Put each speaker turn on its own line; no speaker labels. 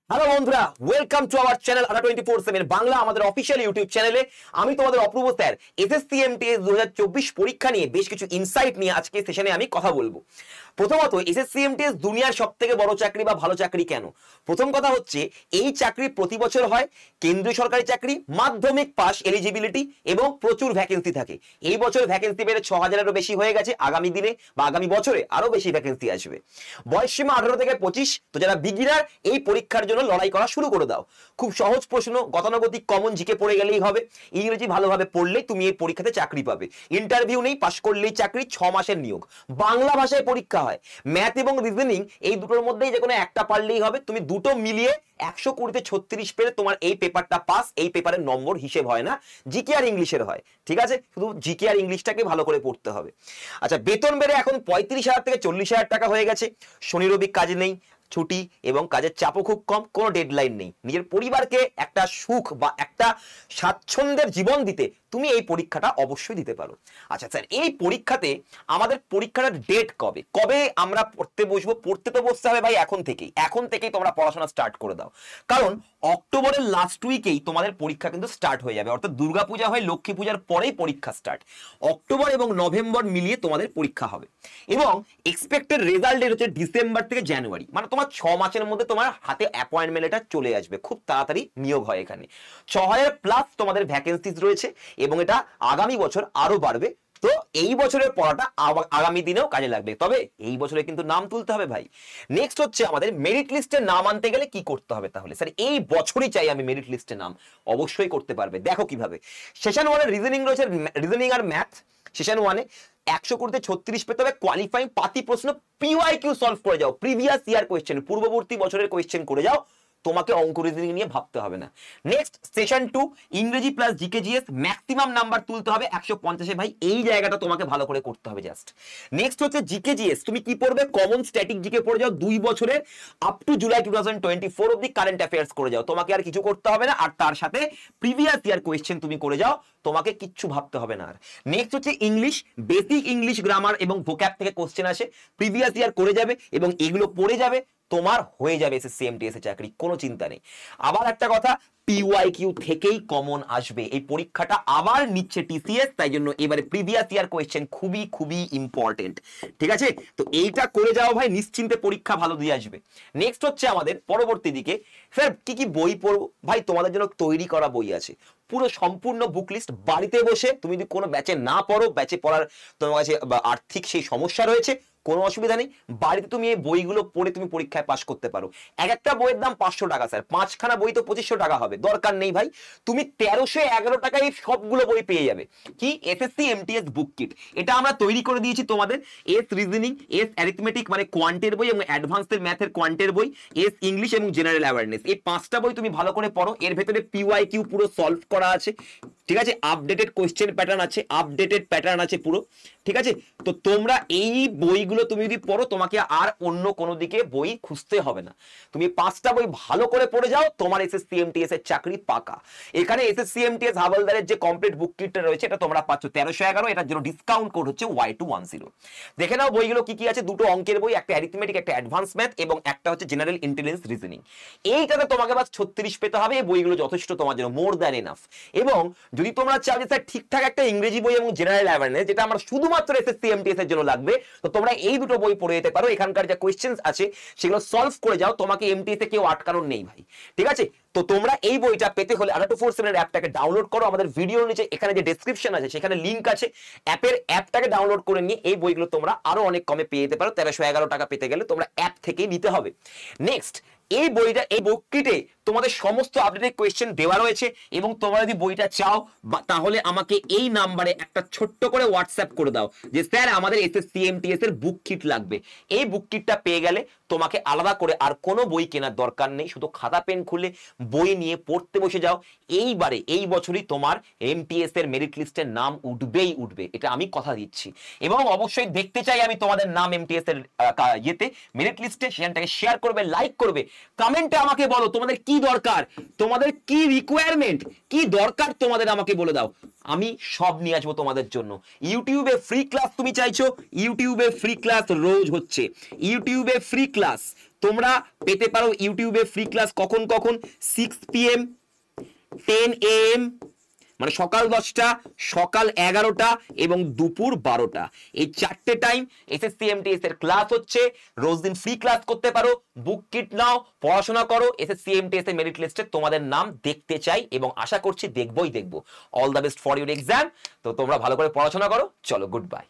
Hello বন্ধুরা, welcome to our channel Adda 24/7 Bangla, আমাদের official YouTube চ্যানেলে। আমি তোমাদের অপূর্ব স্যার। এসএসসি এমটিএস 2024 পরীক্ষা নিয়ে বেশ কিছু ইনসাইট নিয়ে আজকে সেশনে আমি কথা বলবো। প্রথমত, এসএসসি এমটিএস দুনিয়ার সবথেকে বড় চাকরি বা ভালো চাকরি কেন? প্রথম কথা হচ্ছে, এই চাকরি প্রতি বছর হয়, কেন্দ্রীয় সরকারি চাকরি, মাধ্যমিক পাস এলিজিবিলিটি এবং প্রচুর ভ্যাকেন্সি থাকে। এই বছর ভ্যাকেন্সি বেড়ে 6000-এরও বেশি হয়ে গেছে। আগামী দিনে বা আগামী বছরে আরো বেশি ভ্যাকেন্সি আসবে। বয়সসীমা 18 থেকে 25। তো যারা বিগিনার, এই পরীক্ষার জন্য লড়াই করা শুরু করে দাও। খুব সহজ প্রশ্ন, গতানুগতিক কমন জিকে পড়ে গেলেই হবে। ইংরেজি ভালোভাবে পড়লেই তুমি এই পরীক্ষাতে চাকরি পাবে। ইন্টারভিউ নেই, পাশ করলেই চাকরি। 6 মাসের নিয়োগ। বাংলা ভাষায় পরীক্ষা হয়। ম্যাথ এবং রিজনিং এই দুটোর মধ্যেই যে কোনো একটা পারলেই হবে। তুমি দুটো মিলিয়ে 120-তে 36 পেলে তোমার এই পেপারটা পাস। এই পেপারের নম্বর হিসেব হয় না, জিকে আর ইংলিশের হয়। ঠিক আছে, শুধু জিকে আর ইংলিশটাকে ভালো করে পড়তে হবে। আচ্ছা, বেতন বেড়ে এখন 35,000 থেকে 40,000 টাকা হয়ে গেছে। শনি রবি কাজ নেই, ছুটি এবং কাজের চাপও খুব কম, কোনো ডেডলাইন নেই। নিজের পরিবারকে একটা সুখ বা একটা স্বাচ্ছন্দ্যের জীবন দিতে তুমি এই পরীক্ষাটা অবশ্যই দিতে পারো। আচ্ছা স্যার, এই পরীক্ষাতে আমাদের পরীক্ষাটার ডেট কবে কবে আমরা পড়তে বসবো? পড়তে তো বসতে হবে ভাই এখন থেকেই তোমরা পড়াশোনা স্টার্ট করে দাও। কারণ অক্টোবরের লাস্ট উইকেই তোমাদের পরীক্ষা কিন্তু স্টার্ট হয়ে যাবে। অর্থাৎ দুর্গাপূজা হয়, লক্ষ্মী পূজার পরেই পরীক্ষা স্টার্ট। অক্টোবর এবং নভেম্বর মিলিয়ে তোমাদের পরীক্ষা হবে এবং এক্সপেক্টেড রেজাল্ট ডেট হচ্ছে ডিসেম্বর থেকে জানুয়ারি। মানে তোমার 6 মাসের মধ্যে তোমার হাতে অ্যাপয়েন্টমেন্ট লেটার চলে আসবে। খুব তাড়াতাড়ি নিয়োগ হয় এখানে। 6000 প্লাস তোমাদের ভ্যাকেন্সিজ রয়েছে এবং এটা আগামী বছর আরো বাড়বে। তো এই বছরের পড়াটা আগামী দিনেও কাজে লাগবে। তবে এই বছরে কিন্তু নাম তুলতে হবে ভাই। নেক্সট হচ্ছে, আমাদের মেরিট লিস্টে নাম আনতে গেলে কি করতে হবে? তাহলে স্যার এই বছরই চাই আমি মেরিট লিস্টে নাম। অবশ্যই করতে পারবে। দেখো কিভাবে। সেশন 1-এ রিজনিং রয়েছে, রিজনিং আর ম্যাথ। সেশন 1-এ 120-তে 36 পেতে হবে। কোয়ালিফাইং পাতি প্রশ্ন পিওয়াইকিউ সলভ করে যাও। প্রিভিয়াস ইয়ার কোয়েশ্চেন, পূর্ববর্তী বছরের কোয়েশ্চেন করে যাও। তোমাকে অঙ্ক রিজনিং নিয়ে ভাবতে হবে না। নেক্সট সেশন 2, ইংরেজি plus GK GS. Maximum number তুলতে হবে 150-এ ভাই। এই জায়গাটা তোমাকে ভালো করে করতে হবে জাস্ট। নেক্সট হচ্ছে জিকে জিএস। তুমি কি পড়বে? কমন স্ট্যাটিক জিকে পড়ে যাও। 2 বছরের আপ টু জুলাই 2024 অবধি কারেন্ট অ্যাফেয়ার্স করে যাও। তোমাকে আর কিছু করতে হবে না। আর তার সাথে প্রিভিয়াস ইয়ার কোয়েশ্চেন তুমি করে যাও। তোমাকে কিচ্ছু ভাবতে হবে না আর। নেক্সট হচ্ছে ইংলিশ। বেসিক ইংলিশ, গ্রামার এবং ভোক্যাব থেকে কোশ্চেন আসে। প্রিভিয়াস ইয়ার করে যাবে এবং এগুলো পড়ে যাবে। তোমার হয়ে যাবে এসএসসি এমটিএস এর চাকরি, কোনো চিন্তা নেই। আবার একটা কথা, পিওয়াইকিউ থেকেই কমন আসবে। এই পরীক্ষাটা আবার নিচ্ছে টিসিএস, তাই জন্য এবারে প্রিভিয়াস ইয়ার কোয়েশ্চেন খুবই খুবই ইম্পর্টেন্ট। ঠিক আছে, তো এইটা করে যাও ভাই, নিশ্চিন্তে পরীক্ষা ভালো দিয়ে আসবে। নেক্সট হচ্ছে আমাদের পরবর্তী দিকে, স্যার কি কি বই পড়বো? ভাই তোমাদের জন্য তৈরি করা বই আছে, পুরো সম্পূর্ণ বুক লিস্ট। বাড়িতে বসে তুমি যদি কোনো ব্যাচে না পড়ো, ব্যাচে পড়ার তোমার কাছে আর্থিক সেই সমস্যা রয়েছে, কোনো অসুবিধা নেই। বাড়িতে তুমি এই বইগুলো পড়ে তুমি পরীক্ষায় পাস করতে পারো। এক একটা বইয়ের দাম 500 টাকা স্যার। 5খানা বই তো 2500 টাকা হবে। দরকার নেই ভাই, তুমি 1311 টাকায় সবগুলো বই পেয়ে যাবে। কি? এসএসসি এমটিএস বুক কিট। এটা আমরা তৈরি করে দিয়েছি তোমাদের। এস রিজনিং, এস অ্যারিথমেটিক মানে কোয়ান্টের বই এবং অ্যাডভান্সের ম্যাথের কোয়ান্টের বই, এস ইংলিশ এবং জেনারেল অ্যাওয়ারনেস। এই 5টা বই তুমি ভালো করে পড়ো। এর ভেতরে পিওয়াইকিউ পুরো সলভ করা আছে। ঠিক আছে, আপডেটেড কোশ্চেন প্যাটার্ন আছে, আপডেটেড প্যাটার্ন আছে পুরো। ঠিক আছে, তো তোমরা এই বইগুলো তুমি যদি পড়ো, তোমাকে আর অন্য কোনো দিকে বই খুঁজতে হবে না। তুমি 5টা বই ভালো করে পড়ে যাও, তোমার এসএসসি এমটিএস এর চাকরি পাকা। এখানে এসএসসি এমটিএস হাবলদারের যে কমপ্লিট বুক কিটটা রয়েছে, এটা তোমরা পাচ্ছ 1311। এটার জন্য ডিসকাউন্ট কোড হচ্ছে Y210। দেখে নাও বইগুলো কি কি আছে। দুটো অঙ্কের বই, একটা অ্যারিথমেটিক, একটা অ্যাডভান্স ম্যাথ এবং একটা হচ্ছে জেনারেল ইন্টেলিজেন্স রিজনিং। এইটাতে তোমাকে বাস 36 পেতে হবে। এই বইগুলো যথেষ্ট তোমার জন্য, মোর দ্যান এনাফ। এবং যদি তোমরা চাও যে স্যার ঠিকঠাক একটা ইংরেজি বই এবং জেনারেল অ্যাওয়ারনেস, যেটা আমরা শুধুমাত্র এসএসসি এমটিএস এর জন্য লাগবে, তো তোমরা এই দুটো বই পড়ে যেতে পারো। এখানকার যে কোয়েশ্চেন্স আছে সেগুলো সলভ করে যাও। তোমাকে এমটিএস এ কেউ আটকানোর নেই ভাই। ঠিক আছে, তো তোমরা এই বইটা পেতে হলে আডা 24/7 এর অ্যাপটাকে ডাউনলোড করো। আমাদের ভিডিওর নিচে এখানে যে ডেসক্রিপশন আছে সেখানে লিংক আছে। অ্যাপটাকে ডাউনলোড করে নিয়ে এই বইগুলো তোমরা আরো অনেক কমে পেয়ে যেতে পারো। 1311 টাকা পেতে গেলে তোমরা অ্যাপ থেকেই নিতে হবে। নেক্সট, এই বইটা, এই বুক কিটে তোমাদের সমস্ত আপডেটেড কোয়েশ্চেন দেওয়া রয়েছে এবং তোমরা যদি বইটা চাও তাহলে আমাকে এই নাম্বারে একটা ছোট্ট করে হোয়াটসঅ্যাপ করে দাও যে স্যার আমাদের এসএসসি এমটিএস এর বুক কিট লাগবে। এই বুক কিটটা পেয়ে গেলে তোমাকে আলাদা করে আর কোনো বই কেনার দরকার নেই। শুধু খাতা পেন খুলে বই নিয়ে পড়তে বসে যাও। এইবারে এই বছরই তোমার এমটিএস এর মেরিট লিস্টের নাম উঠবেই উঠবে, এটা আমি কথা দিচ্ছি। এবং অবশ্যই দেখতে চাই আমি তোমাদের নাম এমটিএস এর ইয়েতে, মেরিট লিস্টে। সেখানটাকে শেয়ার করবে, লাইক করবে, কমেন্টে আমাকে বলো তোমাদের কি দরকার, তোমাদের কি রিকোয়ারমেন্ট, কি দরকার তোমাদের আমাকে বলে দাও। আমি সব নিয়ে আসবো তোমাদের জন্য। ইউটিউবে ফ্রি ক্লাস তুমি চাইছো, ইউটিউবে ফ্রি ক্লাস রোজ হচ্ছে। ইউটিউবে ফ্রি ক্লাস তোমরা পেতে পারো ইউটিউবে ফ্রি ক্লাস কখন কখন, 6 PM, 10 AM, মানে সকাল 10টা, সকাল 11টা এবং দুপুর 12টা, এই 4টে টাইম এসএসসি এমটিএস এর ক্লাস হচ্ছে। রোজ দিন ফ্রি ক্লাস করতে পারো, বুক কিট নাও, পড়াশোনা করো। এসএসসি এমটিএস এর মেরিট লিস্টে তোমাদের নাম দেখতে চাই এবং আশা করছি দেখবো। All the best for your exam. তো তোমরা ভালো করে পড়াশোনা করো। চলো, গুড বাই।